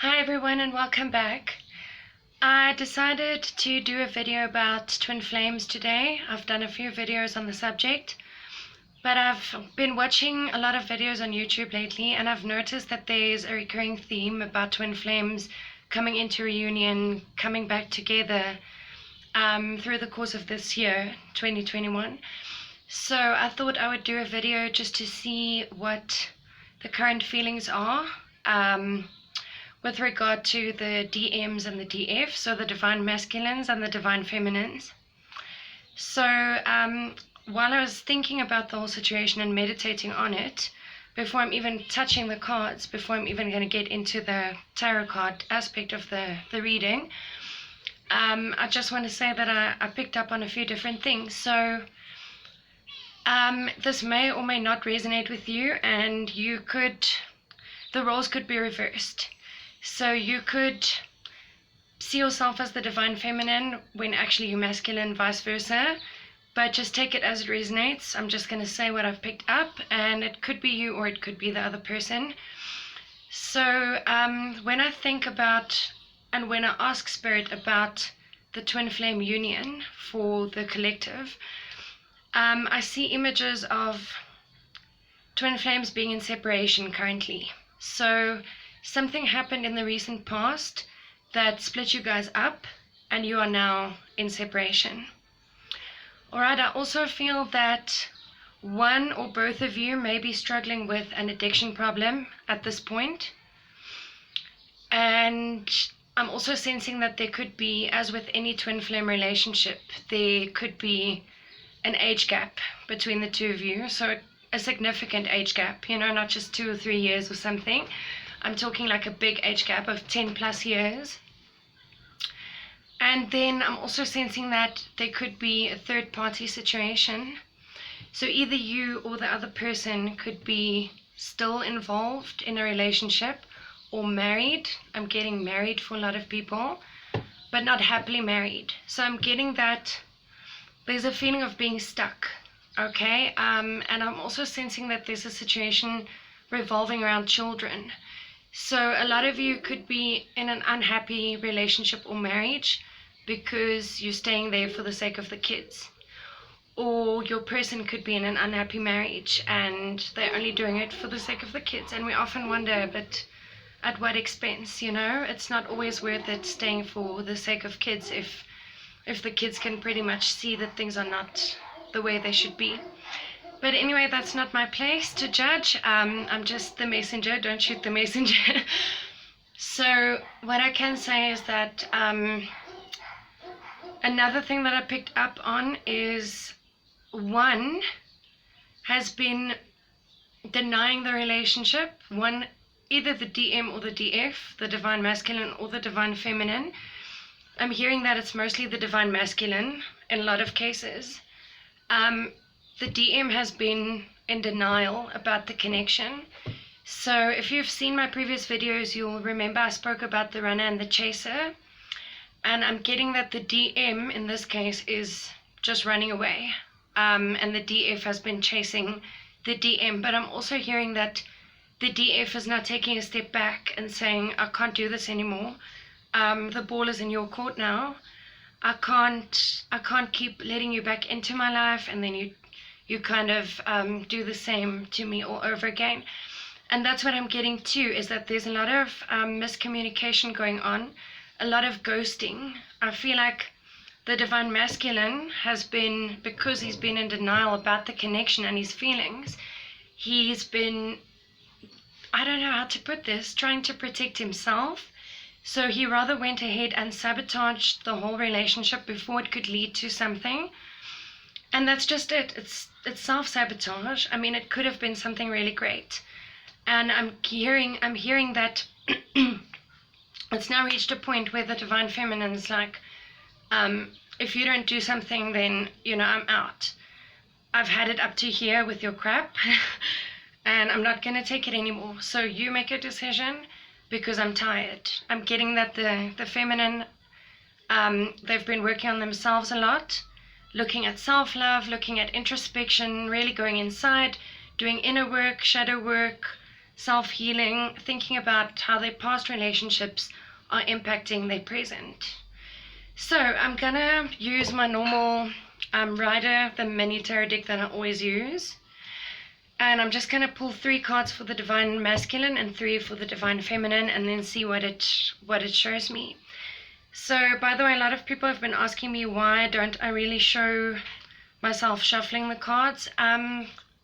Hi everyone and welcome back. I decided to do a video about twin flames today. I've done a few videos on the subject, but I've been watching a lot of videos on YouTube lately and I've noticed that there's a recurring theme about twin flames coming into reunion, coming back together through the course of this year, 2021. So I thought I would do a video just to see what the current feelings are with regard to the DMs and the DF, so the divine masculines and the divine feminines. So while I was thinking about the whole situation and meditating on it, before I'm even touching the cards, before I'm even going to get into the tarot card aspect of the reading, I just want to say that I picked up on a few different things. So this may or may not resonate with you, and the roles could be reversed. So you could see yourself as the divine feminine when actually you're masculine, vice versa, but just take it as it resonates. I'm just going to say what I've picked up, and it could be you or it could be the other person. So when I think about and when I ask Spirit about the twin flame union for the collective, I see images of twin flames being in separation currently. So something happened in the recent past that split you guys up and you are now in separation. Alright, I also feel that one or both of you may be struggling with an addiction problem at this point. And I'm also sensing that there could be, as with any twin flame relationship, there could be an age gap between the two of you. So a significant age gap, not just 2 or 3 years or something. I'm talking like a big age gap of 10 plus years. And then I'm also sensing that there could be a third party situation. So either you or the other person could be still involved in a relationship or married. I'm getting married for a lot of people, but not happily married. So I'm getting that there's a feeling of being stuck. Okay, and I'm also sensing that there's a situation revolving around children. So a lot of you could be in an unhappy relationship or marriage because you're staying there for the sake of the kids. Or your person could be in an unhappy marriage and they're only doing it for the sake of the kids. And we often wonder, but at what expense, It's not always worth it staying for the sake of kids if the kids can pretty much see that things are not the way they should be. But anyway, that's not my place to judge. I'm just the messenger. Don't shoot the messenger. So what I can say is that another thing that I picked up on is one has been denying the relationship. One, either the DM or the DF, the divine masculine or the divine feminine. I'm hearing that it's mostly the divine masculine in a lot of cases. The DM has been in denial about the connection. So if you've seen my previous videos, you'll remember I spoke about the runner and the chaser. And I'm getting that the DM in this case is just running away. And the DF has been chasing the DM. But I'm also hearing that the DF is now taking a step back and saying, I can't do this anymore. The ball is in your court now. I can't keep letting you back into my life, and then you kind of do the same to me all over again. And that's what I'm getting too, is that there's a lot of miscommunication going on, a lot of ghosting. I feel like the divine masculine has been, because he's been in denial about the connection and his feelings, he's been, I don't know how to put this, trying to protect himself. So he rather went ahead and sabotaged the whole relationship before it could lead to something. And that's just it. It's self-sabotage. I mean, it could have been something really great. And I'm hearing that it's now reached a point where the divine feminine is like, if you don't do something, then, I'm out. I've had it up to here with your crap, and I'm not going to take it anymore. So you make a decision, because I'm tired. I'm getting that the feminine, they've been working on themselves a lot, looking at self-love, looking at introspection, really going inside, doing inner work, shadow work, self-healing, thinking about how their past relationships are impacting their present. So I'm gonna use my normal rider, the mini tarot deck that I always use. And I'm just gonna pull 3 cards for the Divine Masculine and 3 for the Divine Feminine, and then see what it shows me. So, by the way, a lot of people have been asking me why don't I really show myself shuffling the cards.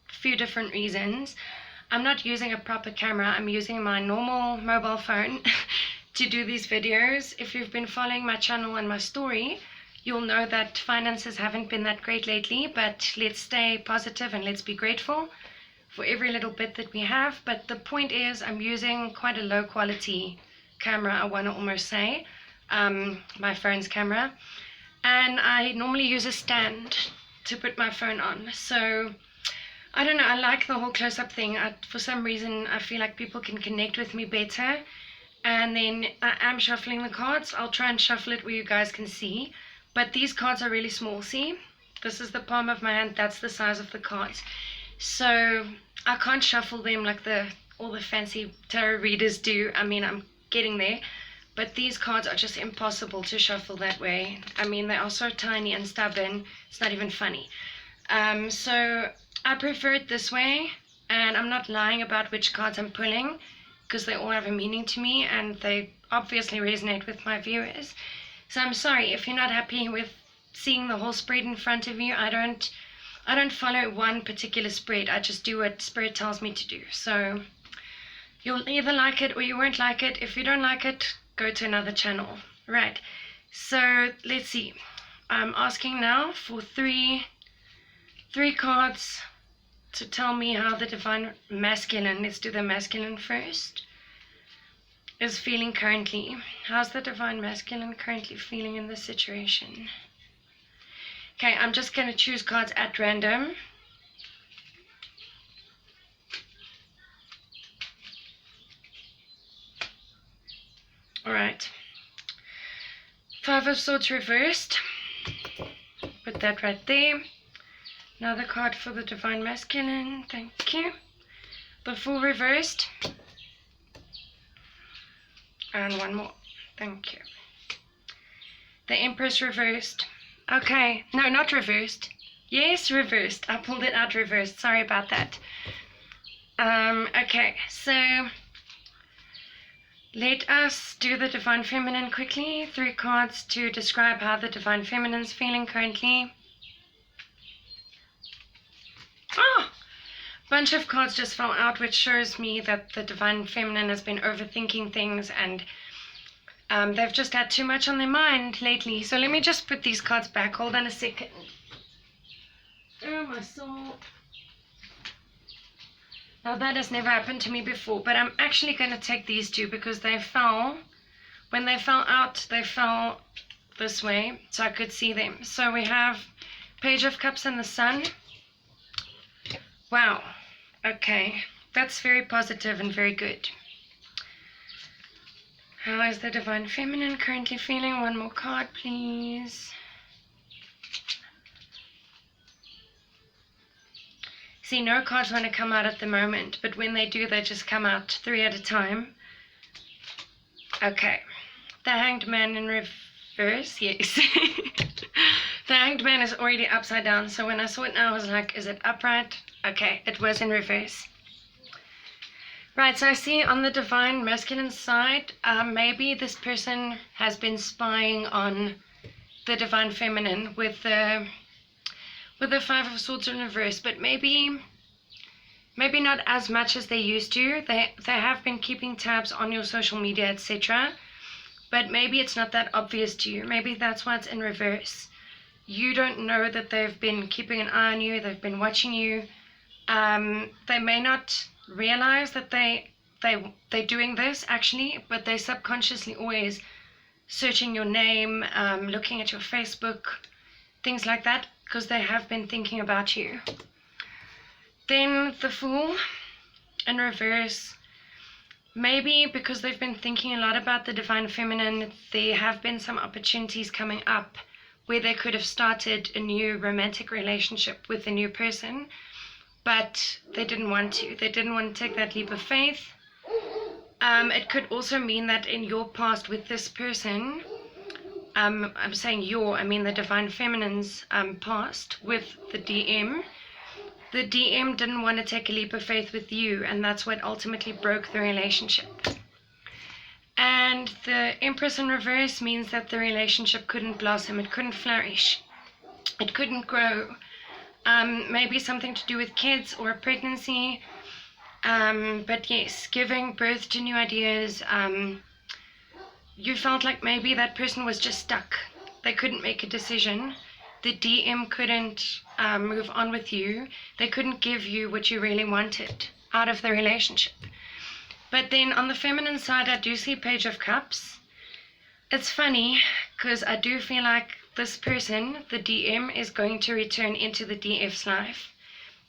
Few different reasons. I'm not using a proper camera. I'm using my normal mobile phone to do these videos. If you've been following my channel and my story, you'll know that finances haven't been that great lately, but let's stay positive and let's be grateful for every little bit that we have. But the point is, I'm using quite a low quality camera, I want to almost say, my phone's camera, and I normally use a stand to put my phone on. So I don't know, I like the whole close-up thing. For some reason I feel like people can connect with me better. And then I am shuffling the cards. I'll try and shuffle it where you guys can see, but these cards are really small. See, this is the palm of my hand, that's the size of the cards. So I can't shuffle them like all the fancy tarot readers do. I mean, I'm getting there, but these cards are just impossible to shuffle that way. I mean, they are so tiny and stubborn, it's not even funny. So I prefer it this way, and I'm not lying about which cards I'm pulling, because they all have a meaning to me and they obviously resonate with my viewers. So I'm sorry if you're not happy with seeing the whole spread in front of you. I don't follow one particular spread. I just do what Spirit tells me to do. So you'll either like it or you won't like it. If you don't like it, go to another channel. Right, so let's see. I'm asking now for three cards to tell me how the Divine Masculine, let's do the masculine first, is feeling currently. How's the Divine Masculine currently feeling in this situation? Okay, I'm just going to choose cards at random. Alright. 5 of Swords reversed. Put that right there. Another card for the Divine Masculine. Thank you. The Fool reversed. And one more. Thank you. The Empress reversed. Okay, no, not reversed. Yes, reversed. I pulled it out reversed. Sorry about that. Okay, so let us do the Divine Feminine quickly. 3 cards to describe how the Divine Feminine is feeling currently. Oh! Bunch of cards just fell out, which shows me that the Divine Feminine has been overthinking things, and they've just had too much on their mind lately. So let me just put these cards back. Hold on a second. Oh, my soul. Now that has never happened to me before, but I'm actually going to take these 2 because they fell. When they fell out, they fell this way, so I could see them. So we have Page of Cups and the Sun. Wow. Okay. That's very positive and very good. How is the Divine Feminine currently feeling? One more card, please. See, no cards want to come out at the moment, but when they do, they just come out 3 at a time. Okay. The Hanged Man in reverse, yes. The Hanged Man is already upside down, so when I saw it now, I was like, is it upright? Okay, it was in reverse. Right, so I see on the Divine Masculine side, maybe this person has been spying on the Divine Feminine with the 5 of Swords in reverse, but maybe not as much as they used to. They have been keeping tabs on your social media, etc. But maybe it's not that obvious to you. Maybe that's why it's in reverse. You don't know that they've been keeping an eye on you. They've been watching you. They may not realize that they're doing this actually, but they're subconsciously always searching your name, looking at your Facebook, things like that, because they have been thinking about you. Then the Fool in reverse. Maybe because they've been thinking a lot about the Divine Feminine, there have been some opportunities coming up where they could have started a new romantic relationship with a new person, but they didn't want to. They didn't want to take that leap of faith. It could also mean that in your past with this person, I'm saying I mean the Divine Feminine's past with the DM didn't want to take a leap of faith with you, and that's what ultimately broke the relationship. And the Empress in reverse means that the relationship couldn't blossom, it couldn't flourish, it couldn't grow. Maybe something to do with kids or pregnancy. But yes, giving birth to new ideas. You felt like maybe that person was just stuck. They couldn't make a decision. The DM couldn't move on with you. They couldn't give you what you really wanted out of the relationship. But then on the feminine side, I do see Page of Cups. It's funny because I do feel like this person, the DM, is going to return into the DF's life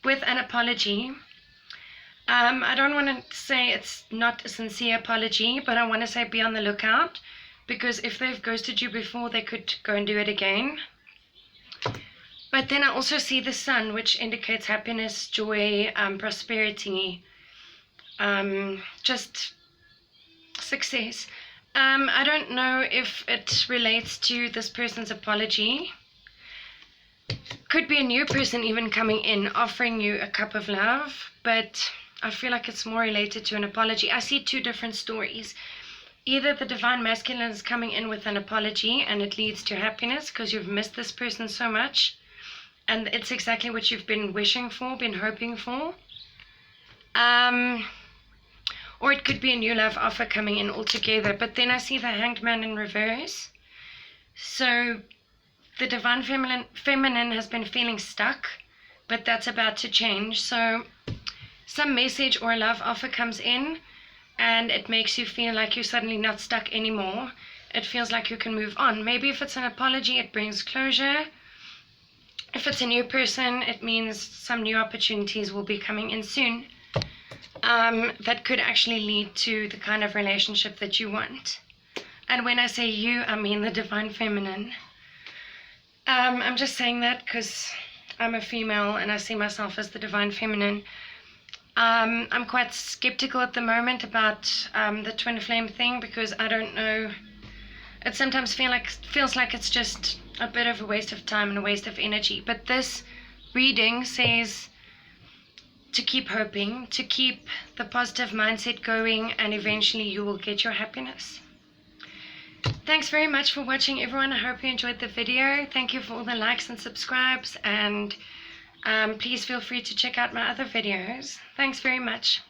with an apology. I don't want to say it's not a sincere apology, but I want to say be on the lookout, because if they've ghosted you before, they could go and do it again. But then I also see the Sun, which indicates happiness, joy, prosperity, just success. I don't know if it relates to this person's apology. Could be a new person even coming in, offering you a cup of love, but I feel like it's more related to an apology. I see two different stories. Either the Divine Masculine is coming in with an apology and it leads to happiness because you've missed this person so much, and it's exactly what you've been wishing for, been hoping for. Or it could be a new love offer coming in altogether. But then I see the Hanged Man in reverse. So the Divine Feminine has been feeling stuck, but that's about to change. So some message or a love offer comes in and it makes you feel like you're suddenly not stuck anymore. It feels like you can move on. Maybe if it's an apology, it brings closure. If it's a new person, it means some new opportunities will be coming in soon. That could actually lead to the kind of relationship that you want. And when I say you, I mean the Divine Feminine. I'm just saying that because I'm a female and I see myself as the Divine Feminine. I'm quite skeptical at the moment about the twin flame thing, because I don't know. It sometimes feels like it's just a bit of a waste of time and a waste of energy. But this reading says to keep hoping, to keep the positive mindset going, and eventually you will get your happiness. Thanks very much for watching, everyone. I hope you enjoyed the video. Thank you for all the likes and subscribes, and please feel free to check out my other videos. Thanks very much.